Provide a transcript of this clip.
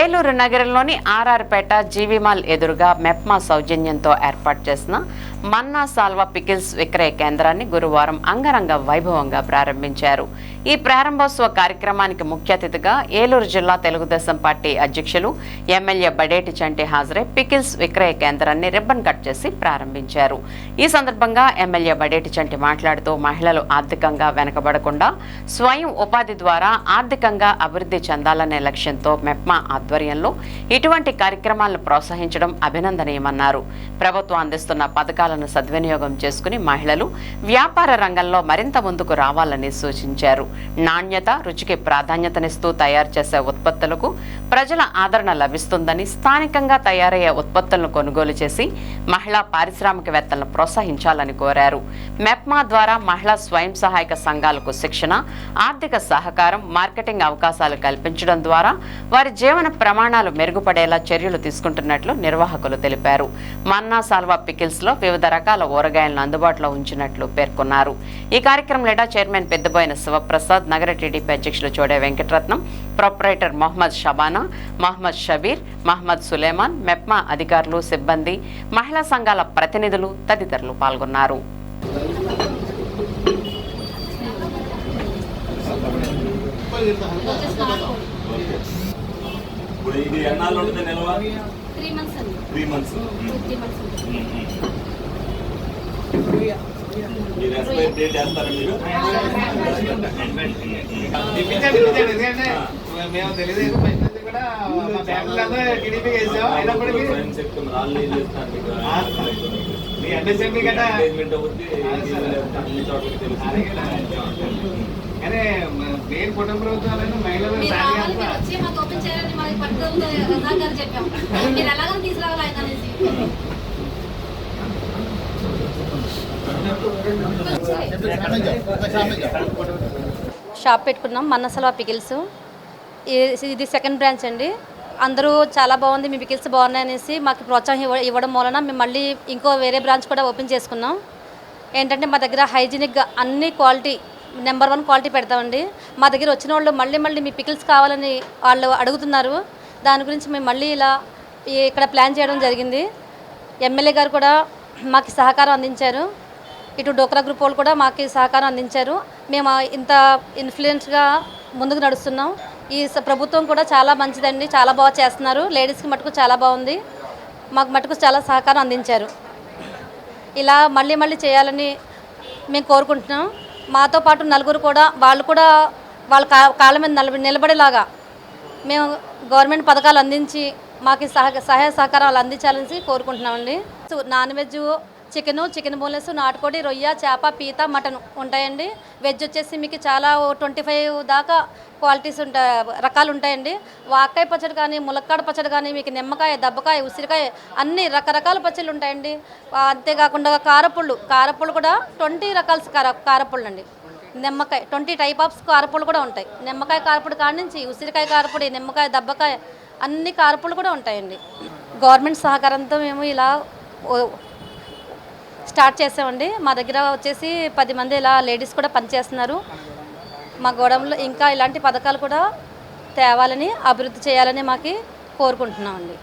ఏలూరు నగరంలోని ఆర్ఆర్పేట జీవిమాల్ ఎదురుగా మెప్మా సౌజన్యంతో ఏర్పాటు చేసిన మన్నా సాల్వా పికిల్స్ విక్రయ కేంద్రాన్ని గురువారం అంగరంగ వైభవంగా ప్రారంభించారు. ఈ ప్రారంభోత్సవ కార్యక్రమానికి ముఖ్య అతిథిగా ఏలూరు జిల్లా తెలుగుదేశం పార్టీ అధ్యక్షులు ఎమ్మెల్యే బడేటి చంటి హాజరై పికిల్స్ విక్రయ కేంద్రాన్ని రిబ్బన్ కట్ చేసి ప్రారంభించారు. ఈ సందర్భంగా ఎమ్మెల్యే బడేటి చంటి మాట్లాడుతూ మహిళలు ఆర్థికంగా వెనకబడకుండా స్వయం ఉపాధి ద్వారా ఆర్థికంగా అభివృద్ధి చెందాలనే లక్ష్యంతో మెప్మా ఆధ్వర్యంలో ఇటువంటి కార్యక్రమాలను ప్రోత్సహించడం అభినందనీయమన్నారు. ప్రభుత్వం అందిస్తున్న పథకాలను సద్వినియోగం చేసుకుని మహిళలు వ్యాపార రంగంలో మరింత ముందుకు రావాలని సూచించారు. నాణ్యత, రుచికి ప్రాధాన్యతనిస్తూ తయారు చేసే ఉత్పత్తులకు ప్రజల ఆదరణ లభిస్తుందని, స్థానికంగా తయారయ్యే ఉత్పత్తులను కొనుగోలు చేసి మహిళా పారిశ్రామికవేత్తలను ప్రోత్సహించాలని కోరారు. మెప్మా ద్వారా మహిళా స్వయం సహాయక సంఘాలకు శిక్షణ, ఆర్థిక సహకారం, మార్కెటింగ్ అవకాశాలు కల్పించడం ద్వారా వారి జీవన ప్రమాణాలు మెరుగుపడేలా చర్యలు తీసుకుంటున్నట్లు నిర్వాహకులు తెలిపారు. మన్నా సాల్వా పికిల్స్ లో వివిధ రకాల ఊరగాయలను అందుబాటులో ఉంచినట్లు పేర్కొన్నారు. ఈ కార్యక్రమంలో చైర్మన్ పెద్దబోయిన శివప్రసాద్, నగర టీడీపీ అధ్యక్షులు చోడే వెంకటరత్నం, ప్రొపరైటర్ మొహమ్మద్ షబానా, మహమ్మద్ షబీర్, మహమ్మద్ సులేమాన్, మెప్మా అధికారులు, సిబ్బంది, మహిళా సంఘాల ప్రతినిధులు తదితరులు పాల్గొన్నారు. ఇది ఎన్నాళ్ళు ఉంటుంది నిల్వ? 3 మంత్స్. మీరు ఎక్స్పైర్ డేట్ వేస్తారా మీరు? మేము తెలియదు కూడా మా ఫ్యామిలీ టీడీపీ వేసాం. అయినప్పటికీ మీ అండర్స్టాండింగ్ కదా కానీ మెయిన్ కుటుంబ ప్రభుత్వాలను మహిళలు షాప్ పెట్టుకున్నాం. మన్నా సాల్వా పికిల్స్. ఇది సెకండ్ బ్రాంచ్ అండి. అందరూ చాలా బాగుంది, మీ పికిల్స్ బాగున్నాయి అనేసి మాకు ప్రోత్సాహం ఇవ్వడం వలన మేము మళ్ళీ ఇంకో వేరే బ్రాంచ్ కూడా ఓపెన్ చేసుకున్నాం. ఏంటంటే మా దగ్గర హైజీనిక్గా అన్ని క్వాలిటీ నెంబర్ 1 క్వాలిటీ పెడతామండి. మా దగ్గర వచ్చిన వాళ్ళు మళ్ళీ మీ పికిల్స్ కావాలని వాళ్ళు అడుగుతున్నారు. దాని గురించి మేము మళ్ళీ ఇలా ఇక్కడ ప్లాన్ చేయడం జరిగింది. ఎమ్మెల్యే గారు కూడా మాకు సహకారం అందించారు. ఇటు డోక్రా గ్రూప్ వాళ్ళు కూడా మాకు సహకారం అందించారు. మేము ఇంత ఇన్ఫ్లుయెన్స్గా ముందుకు నడుస్తున్నాం. ఈ ప్రభుత్వం కూడా చాలా మంచిదండి, చాలా బాగా చేస్తున్నారు. లేడీస్కి మటుకు చాలా బాగుంది. మాకు మటుకు చాలా సహకారం అందించారు. ఇలా మళ్ళీ చేయాలని మేము కోరుకుంటున్నాం. మాతో పాటు నలుగురు కూడా వాళ్ళ కాళ్ళ మీద నిలబడేలాగా మేము గవర్నమెంట్ పథకాలు అందించి మాకు సహాయ సహకారాలు అందించాలని కోరుకుంటున్నామండి. నాన్ వెజ్ చికెన్ బోన్లెస్, నాటుకోడి, రొయ్య, చేప, పీత, మటన్ ఉంటాయండి. వెజ్ వచ్చేసి మీకు చాలా 25 దాకా క్వాలిటీస్ రకాలు ఉంటాయండి. వాకాయ పచ్చడి కానీ, ములక్కాడ పచ్చడి కానీ, మీకు నిమ్మకాయ, దబ్బకాయ, ఉసిరికాయ అన్ని రకరకాల పచ్చళ్ళు ఉంటాయండి. అంతేకాకుండా కారపుళ్ళు కూడా 20 రకాల కారపుళ్ళు అండి. నిమ్మకాయ 20 టైప్ ఆఫ్ కారపుళ్ళు కూడా ఉంటాయి. నిమ్మకాయ కారపుడు కాడి నుంచి ఉసిరికాయ కారపుడి, నిమ్మకాయ, దబ్బకాయ అన్ని కారపుళ్ళు కూడా ఉంటాయండి. గవర్నమెంట్ సహకారంతో మేము ఇలా స్టార్ట్ చేసామండి. మా దగ్గర వచ్చేసి 10 మంది ఇలా లేడీస్ కూడా పనిచేస్తున్నారు. మా గోడంలో ఇంకా ఇలాంటి పథకాలు కూడా తేవాలని, అభివృద్ధి చేయాలని మాకు కోరుకుంటున్నామండి.